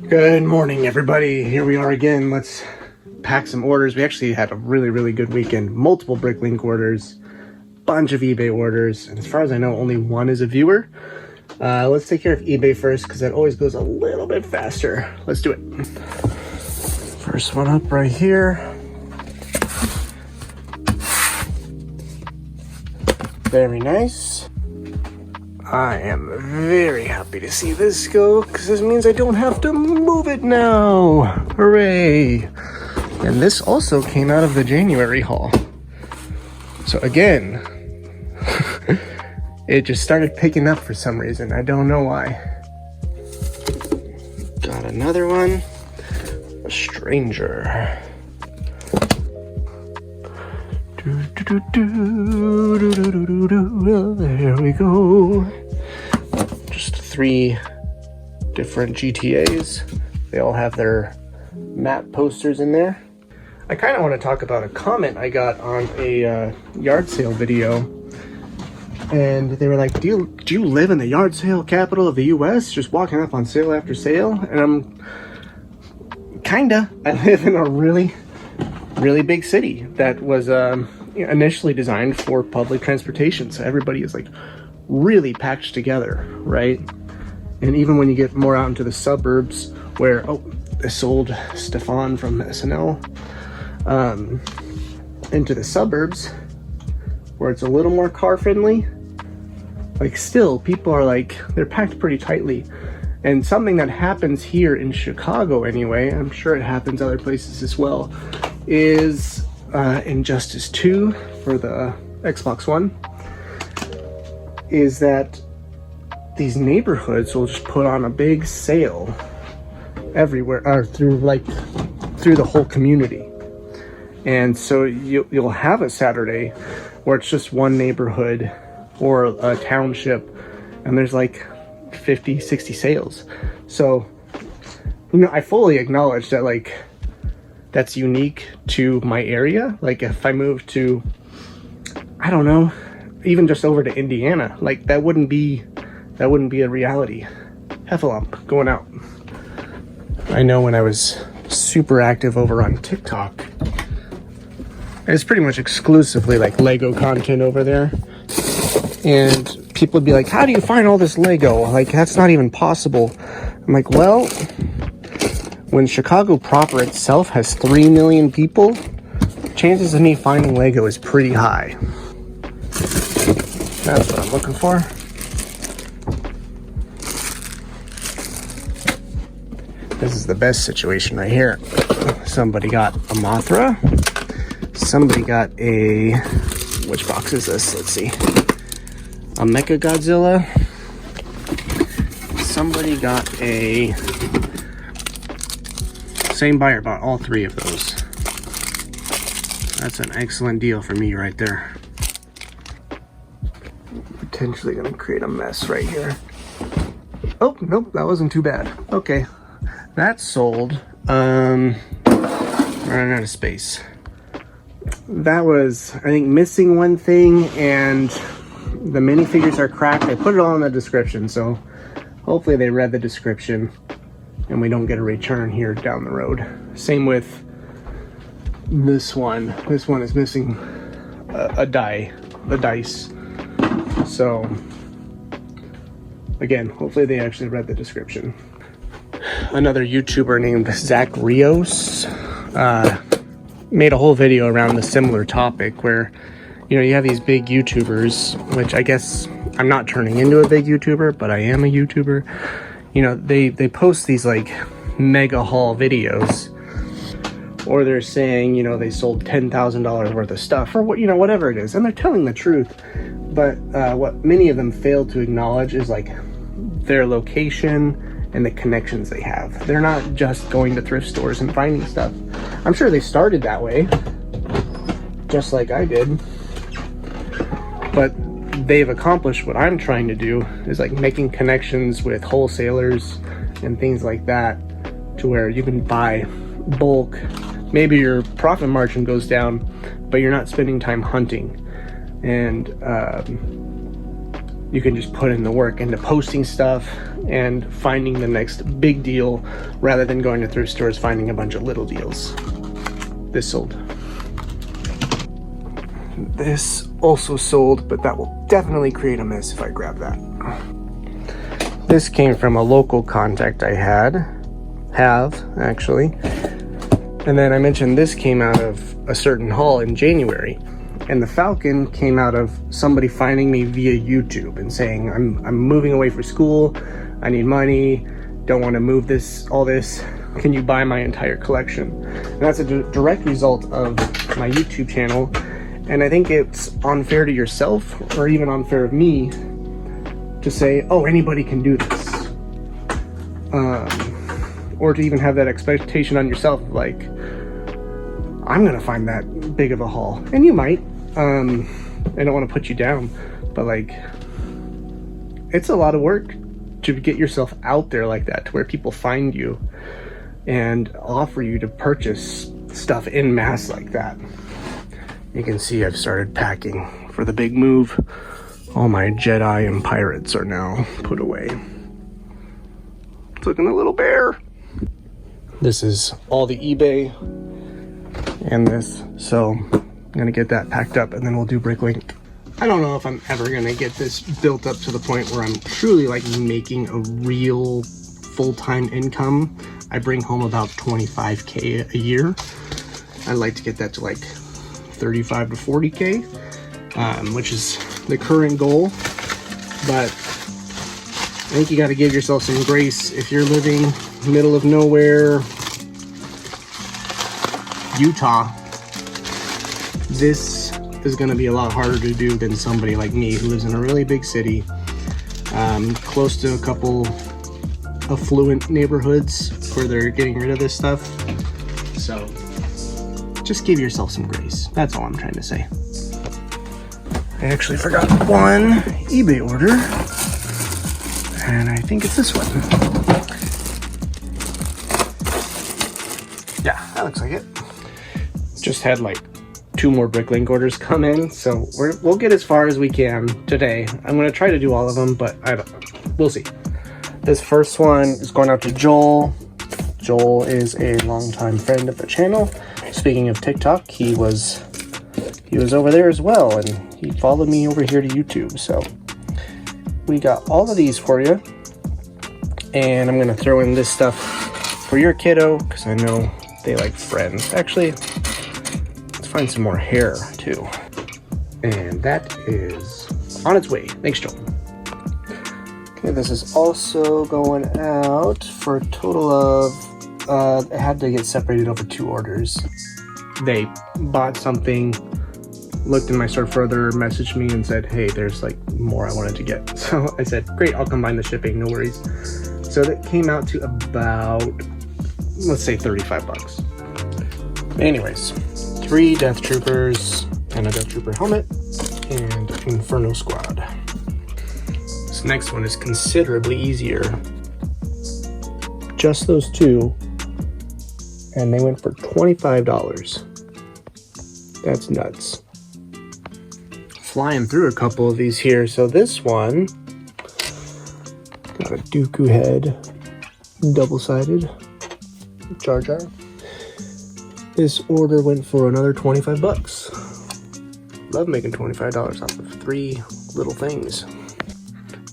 Good morning, everybody. Here we are again. Let's pack some orders. We actually had a really good weekend. Multiple Bricklink orders, bunch of eBay orders, and as far as I know, only one is a viewer. Let's take care of eBay first because that always goes a little bit faster. Let's do it. First one up right here. Very nice. I am very happy to see this go because this means I don't have to move it now. Hooray! And this also came out of the January haul. So again, it just started picking up for some reason. I don't know why. Got another one. A stranger. There we go. Just 3 different GTAs. They all have their map posters in there. I kind of want to talk about a comment I got on a yard sale video. And they were like, do you live in the yard sale capital of the US? Just walking up on sale after sale? And I'm kinda. I live in a really big city that was initially designed for public transportation, so everybody is like really packed together, right? And even when you get more out into the suburbs where this old Stefan from SNL, into the suburbs where it's a little more car friendly, like still people are like, they're packed pretty tightly. And something that happens here in Chicago anyway, I'm sure it happens other places as well, is Injustice 2 for the Xbox One, is that these neighborhoods will just put on a big sale everywhere, or through the whole community. And so you'll have a Saturday where it's just one neighborhood or a township and there's like 50, 60 sales. So, I fully acknowledge that that's unique to my area. Like if I moved to, I don't know, even just over to Indiana, like that wouldn't be a reality. Heffalump going out. I know when I was super active over on TikTok, it's pretty much exclusively like Lego content over there. And people would be like, how do you find all this Lego? Like, that's not even possible. I'm like, well, when Chicago proper itself has 3 million people, chances of me finding Lego is pretty high. That's what I'm looking for. This is the best situation right here. Somebody got a Mothra. Somebody got a... Which box is this? Let's see. A Mecha Godzilla. Somebody got a... Same buyer bought all 3 of those. That's an excellent deal for me right there. Potentially gonna create a mess right here. Oh, nope, that wasn't too bad. Okay, that's sold. Running out of space. That was, I think, missing one thing, and the minifigures are cracked. I put it all in the description, so hopefully they read the description and we don't get a return here down the road. Same with this one. This one is missing a dice. So again, hopefully they actually read the description. Another YouTuber named Zach Rios made a whole video around the similar topic where, you have these big YouTubers, which I guess I'm not turning into a big YouTuber, but I am a YouTuber. They post these like mega haul videos, or they're saying, they sold $10,000 worth of stuff, or whatever it is, and they're telling the truth. But what many of them fail to acknowledge is like their location and the connections they have. They're not just going to thrift stores and finding stuff. I'm sure they started that way, just like I did, but they've accomplished what I'm trying to do, is like making connections with wholesalers and things like that, to where you can buy bulk. Maybe your profit margin goes down, but you're not spending time hunting. And you can just put in the work into posting stuff and finding the next big deal rather than going to thrift stores finding a bunch of little deals. This sold. This also sold, but that will definitely create a mess if I grab that. This came from a local contact I have actually. And then I mentioned this came out of a certain haul in January. And the Falcon came out of somebody finding me via YouTube and saying, I'm moving away for school, I need money, don't want to move all this, can you buy my entire collection? And that's a direct result of my YouTube channel. And I think it's unfair to yourself, or even unfair of me, to say, oh, anybody can do this. Or to even have that expectation on yourself, like, I'm gonna find that big of a haul. And you might. I don't want to put you down, but like, it's a lot of work to get yourself out there like that, to where people find you and offer you to purchase stuff in mass like that. You can see I've started packing for the big move. All my Jedi and pirates are now put away. It's looking a little bare. This is all the eBay and this, so I'm gonna get that packed up and then we'll do Bricklink. I don't know if I'm ever gonna get this built up to the point where I'm truly like making a real full-time income. I bring home about 25K a year. I'd like to get that to like 35 to 40K, which is the current goal. But I think you got to give yourself some grace if you're living middle of nowhere, Utah. This is going to be a lot harder to do than somebody like me who lives in a really big city, close to a couple affluent neighborhoods where they're getting rid of this stuff. So just give yourself some grace. That's all I'm trying to say. I actually forgot one eBay order, and I think it's this one. Yeah, that looks like it. Just had like 2 more Bricklink orders come in, so we'll get as far as we can today. I'm gonna try to do all of them, but we'll see. This first one is going out to Joel. Joel is a longtime friend of the channel. Speaking of TikTok, he was over there as well, and he followed me over here to YouTube. So we got all of these for you, and I'm gonna throw in this stuff for your kiddo because I know they like Friends. Actually, let's find some more hair too, and that is on its way. Thanks, Joel. Okay, this is also going out for a total of it had to get separated over 2 orders. They bought something, looked in my store further, messaged me and said, hey, there's like more I wanted to get. So I said, great, I'll combine the shipping, no worries. So that came out to about, let's say 35 bucks. Anyways, 3 Death Troopers and a Death Trooper helmet and Inferno Squad. This next one is considerably easier. Just those 2, and they went for $25. That's nuts. Flying through a couple of these here. So this one got a Dooku head, double-sided Jar Jar. This order went for another 25 bucks. Love making $25 off of 3 little things.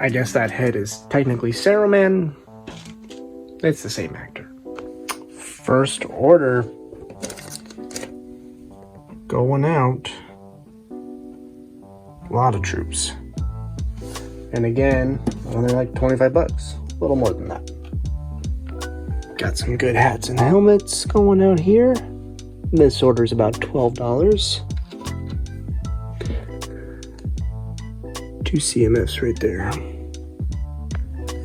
I guess that head is technically Saruman. It's the same actor. First order going out. A lot of troops. And again, they're like 25 bucks. A little more than that. Got some good hats and helmets going out here. This order is about $12. 2 CMFs right there.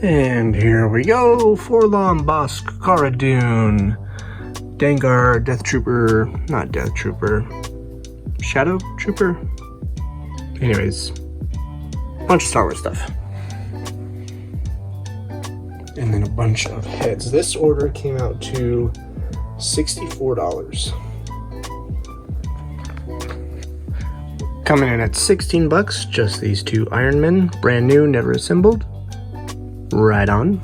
And here we go. Forlom, Bosk, Cara Dune, Dengar, Death Trooper, not Death Trooper, Shadow Trooper. Anyways, bunch of Star Wars stuff. And then a bunch of heads. This order came out to $64. Coming in at 16 bucks, just these two Ironmen, brand new, never assembled. Right on.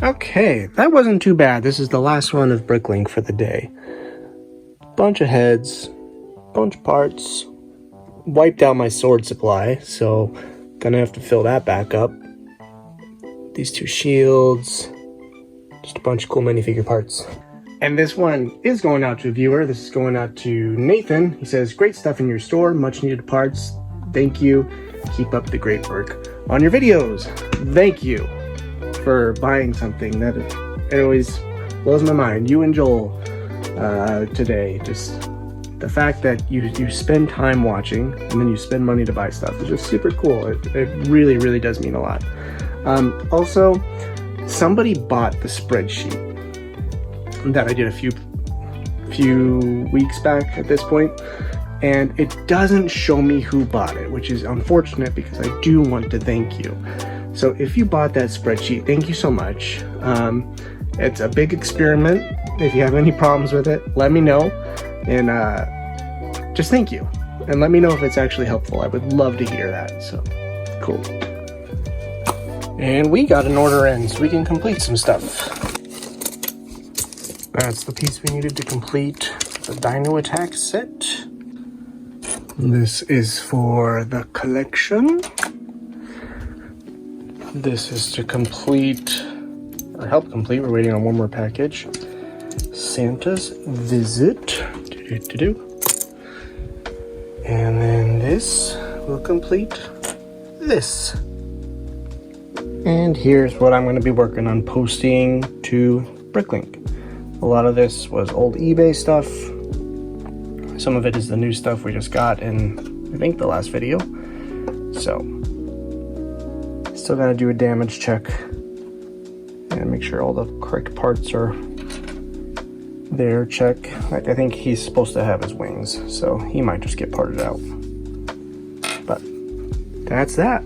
Okay, that wasn't too bad. This is the last run of Bricklink for the day. Bunch of heads, bunch of parts. Wiped out my sword supply, so gonna have to fill that back up. These two shields, just a bunch of cool minifigure parts. And this one is going out to a viewer. This is going out to Nathan. He says, great stuff in your store, much needed parts. Thank you. Keep up the great work on your videos. Thank you for buying something. That it always blows my mind. You and Joel today, just the fact that you spend time watching and then you spend money to buy stuff is just super cool. It really, really does mean a lot. Also, somebody bought the spreadsheet that I did a few weeks back at this point, and it doesn't show me who bought it, which is unfortunate because I do want to thank you. So if you bought that spreadsheet, thank you so much. It's a big experiment. If you have any problems with it, let me know, and just thank you, and let me know if it's actually helpful. I would love to hear that. So cool. And we got an order in, so we can complete some stuff. That's the piece we needed to complete the Dino Attack set. This is for the collection. This is to complete, or help complete, we're waiting on one more package. Santa's Visit. And then this will complete this. And here's what I'm going to be working on posting to Bricklink. A lot of this was old eBay stuff. Some of it is the new stuff we just got in, I think, the last video. So, still gotta do a damage check and make sure all the correct parts are there. Check. I think he's supposed to have his wings, so he might just get parted out. But that's that.